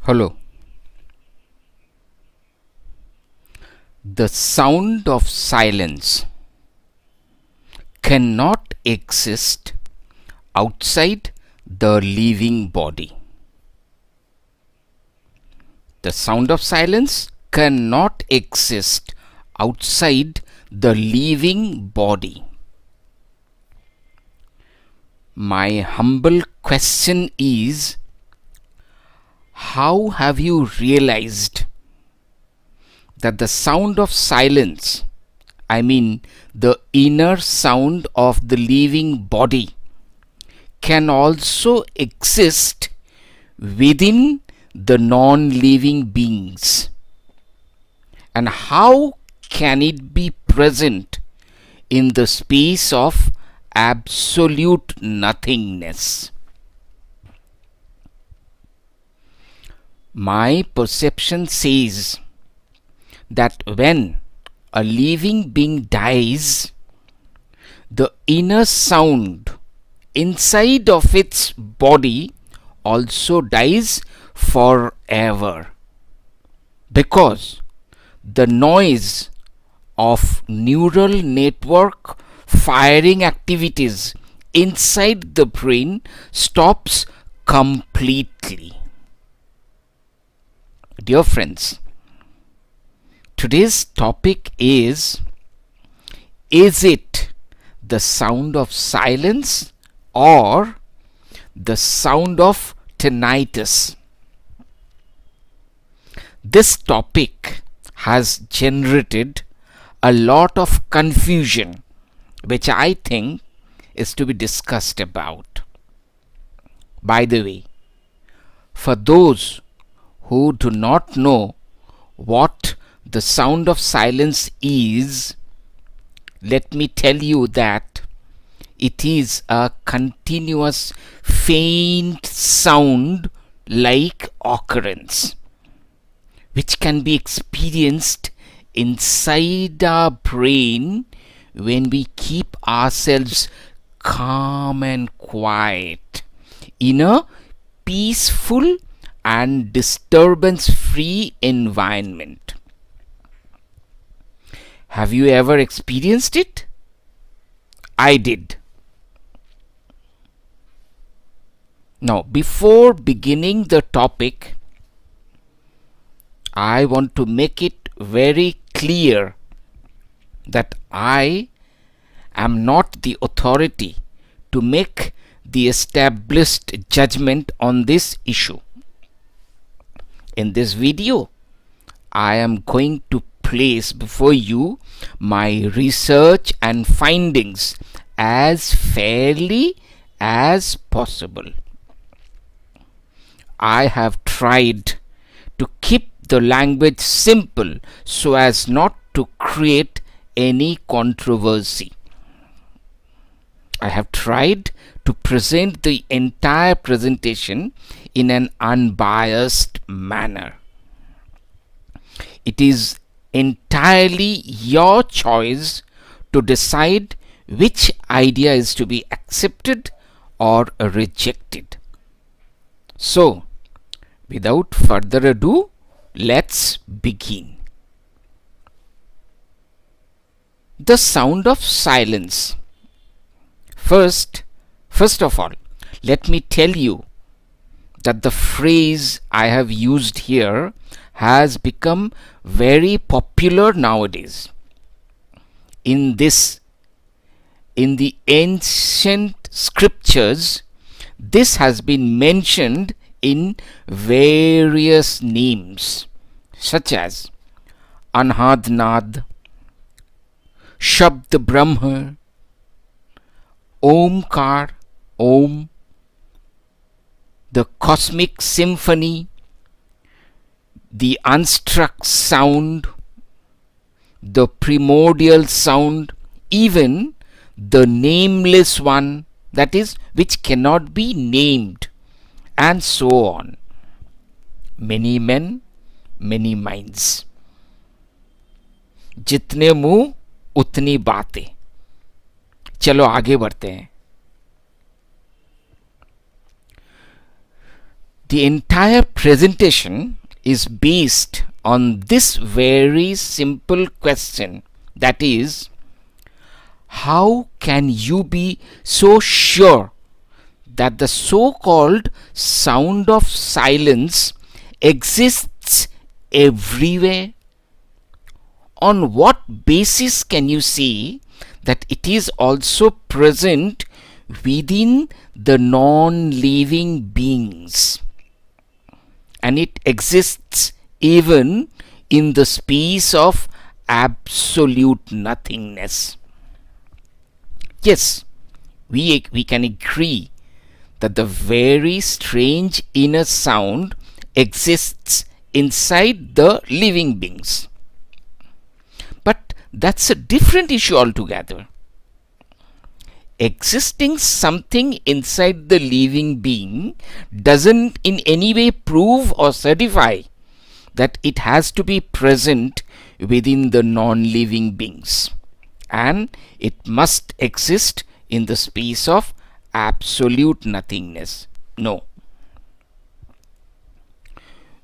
Hello. The sound of silence cannot exist outside the living body. The sound of silence cannot exist outside the living body. My humble question is, how have you realized that the sound of silence, I mean the inner sound of the living body, can also exist within the non-living beings? And how can it be present in the space of absolute nothingness? My perception says that when a living being dies, the inner sound inside of its body also dies forever, because the noise of neural network firing activities inside the brain stops completely. Dear friends, today's topic is it the sound of silence or the sound of tinnitus? This topic has generated a lot of confusion, which I think is to be discussed about. By the way, for those who do not know what the sound of silence is, let me tell you that it is a continuous faint sound like occurrence, which can be experienced inside our brain when we keep ourselves calm and quiet in a peaceful and disturbance-free environment. Have you ever experienced it? I did. Now, before beginning the topic, I want to make it very clear that I am not the authority to make the established judgment on this issue. In this video, I am going to place before you my research and findings as fairly as possible. I have tried to keep the language simple so as not to create any controversy. I have tried to present the entire presentation in an unbiased manner. It is entirely your choice to decide which idea is to be accepted or rejected. So, without further ado, let's begin. The sound of silence. First of all, let me tell you that the phrase I have used here has become very popular nowadays. In the ancient scriptures, this has been mentioned in various names, such as Anhadnad, Shabd Brahma, Omkar, Om, the cosmic symphony, the unstruck sound, the primordial sound, even the nameless one, that is, which cannot be named, and so on. Many men, many minds. जितने मुंह उतनी बातें. चलो आगे बढ़ते हैं. The entire presentation is based on this very simple question, that is, how can you be so sure that the so-called sound of silence exists everywhere? On what basis can you say that it is also present within the non-living beings, and it exists even in the space of absolute nothingness? Yes, we can agree that the very strange inner sound exists inside the living beings. But that's a different issue altogether. Existing something inside the living being doesn't in any way prove or certify that it has to be present within the non-living beings, and it must exist in the space of absolute nothingness. No.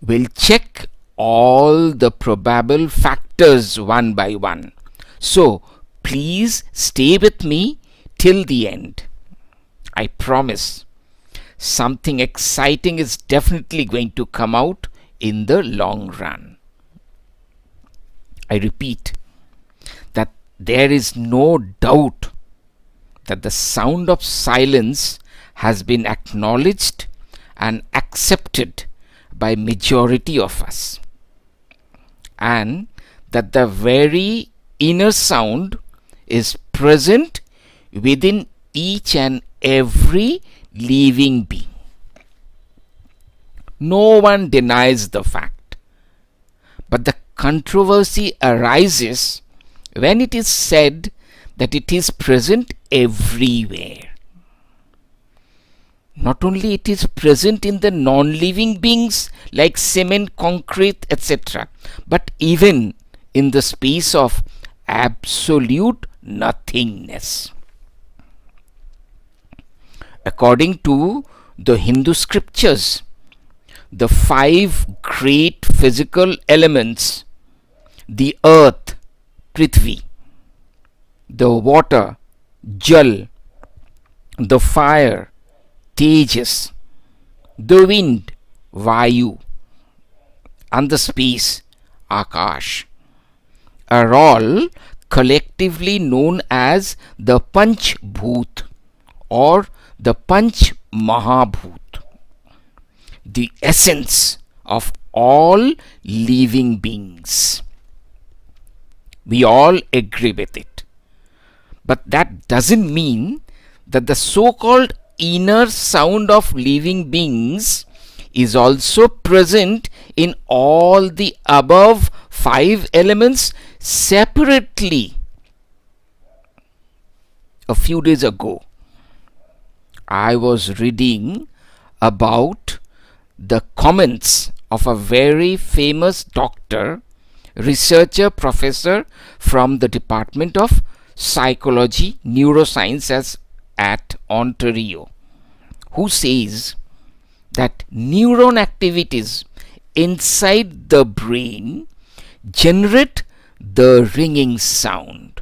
We'll check all the probable factors one by one. So please stay with me till the end. I promise something exciting is definitely going to come out in the long run. I repeat that there is no doubt that the sound of silence has been acknowledged and accepted by majority of us, and that the very inner sound is present within each and every living being. No one denies the fact, but the controversy arises when it is said that it is present everywhere. Not only it is present in the non-living beings like cement, concrete, etc., but even in the space of absolute nothingness. According to the Hindu scriptures, the 5 great physical elements, the earth, Prithvi, the water, Jal, the fire, Tejas, the wind, Vayu, and the space, Akash, are all collectively known as the Panch Bhut or the Panch Mahabhut, the essence of all living beings. We all agree with it. But that doesn't mean that the so-called inner sound of living beings is also present in all the above 5 elements separately. A few days ago, I was reading about the comments of a very famous doctor, researcher, professor from the Department of Psychology, Neuroscience at Ontario, who says that neuron activities inside the brain generate the ringing sound,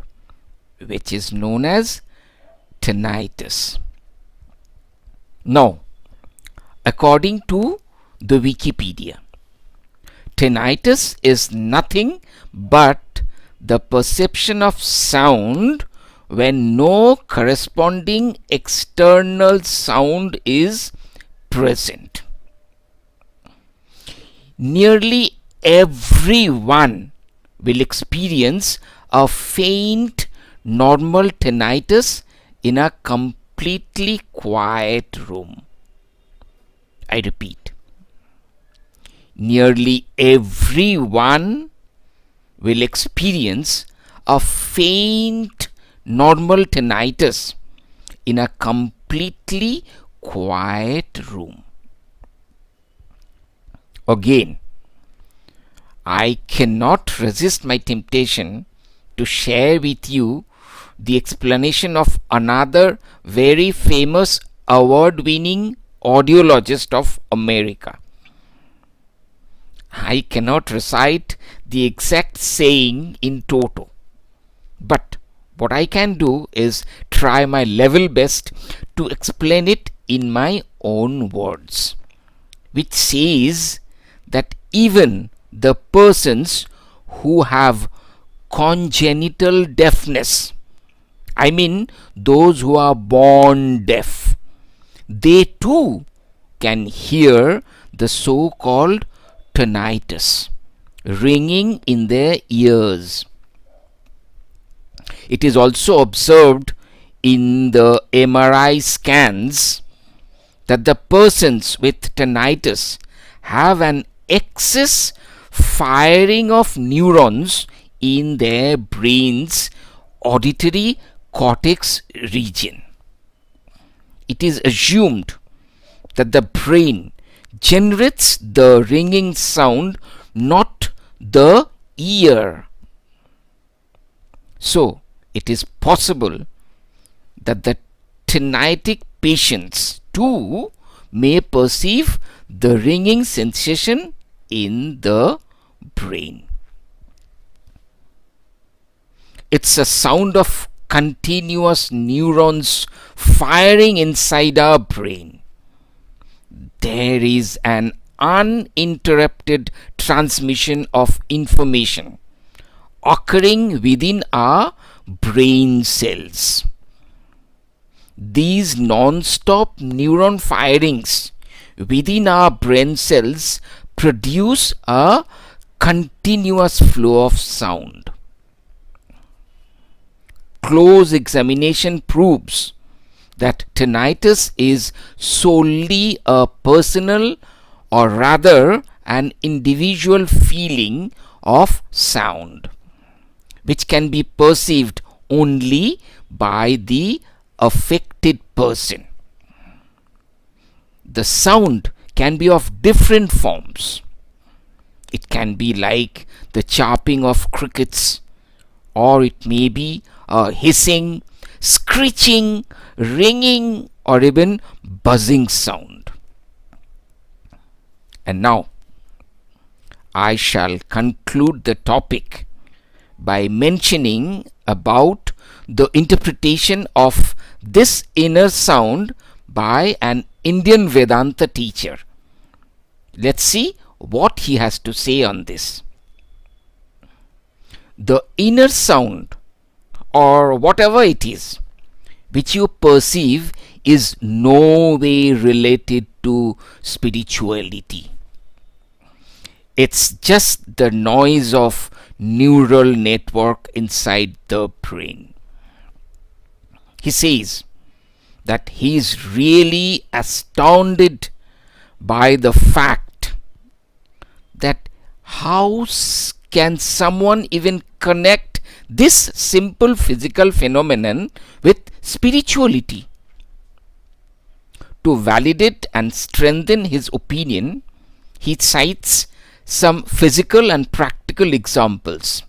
which is known as tinnitus. Now, according to the Wikipedia, tinnitus is nothing but the perception of sound when no corresponding external sound is present. Nearly everyone will experience a faint normal tinnitus in a completely quiet room. I repeat, nearly everyone will experience a faint normal tinnitus in a completely quiet room. Again, I cannot resist my temptation to share with you the explanation of another very famous award-winning audiologist of America. I cannot recite the exact saying in toto, but what I can do is try my level best to explain it in my own words, which says that even the persons who have congenital deafness, I mean those who are born deaf, they too can hear the so-called tinnitus ringing in their ears. It is also observed in the MRI scans that the persons with tinnitus have an excess firing of neurons in their brain's auditory cortex region. It is assumed that the brain generates the ringing sound, not the ear. So, it is possible that the tinnitic patients too may perceive the ringing sensation in the brain. It's a sound of continuous neurons firing inside our brain. There is an uninterrupted transmission of information occurring within our brain cells. These non-stop neuron firings within our brain cells produce a continuous flow of sound. Close examination proves that tinnitus is solely a personal, or rather an individual feeling of sound, which can be perceived only by the affected person. The sound can be of different forms. It can be like the chirping of crickets, or it may be a hissing, screeching, ringing, or even buzzing sound. And now, I shall conclude the topic by mentioning about the interpretation of this inner sound by an Indian Vedanta teacher. Let's see what he has to say on this. The inner sound, or whatever it is, which you perceive, is no way related to spirituality. It's just the noise of neural network inside the brain. He says that he is really astounded by the fact that how can someone even connect this simple physical phenomenon with spirituality. To validate and strengthen his opinion, he cites some physical and practical examples,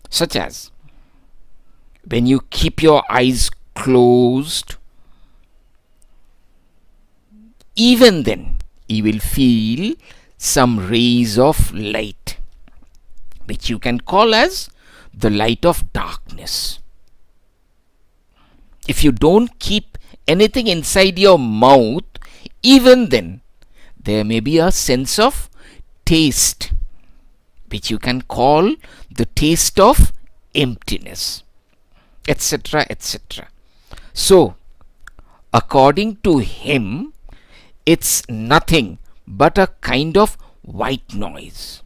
such as when you keep your eyes closed, even then you will feel some rays of light, which you can call as the light of darkness. If you don't keep anything inside your mouth, even then there may be a sense of taste, which you can call the taste of emptiness, etc., etc. So, according to him, it's nothing but a kind of white noise,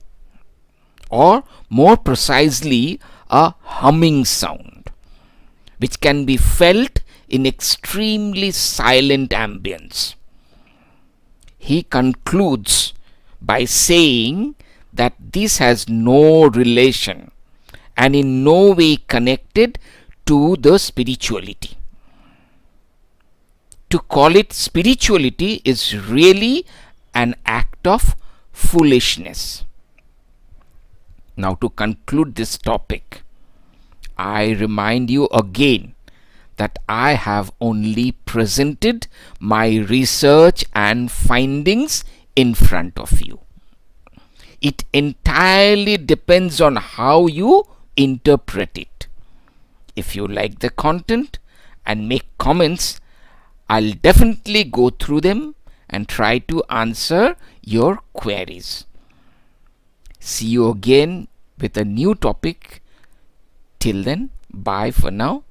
or more precisely, a humming sound, which can be felt in extremely silent ambience. He concludes by saying that this has no relation and in no way connected to the spirituality. To call it spirituality is really an act of foolishness. Now, to conclude this topic, I remind you again that I have only presented my research and findings in front of you. It entirely depends on how you interpret it. If you like the content and make comments, I'll definitely go through them and try to answer your queries. See you again with a new topic. Till then, bye for now.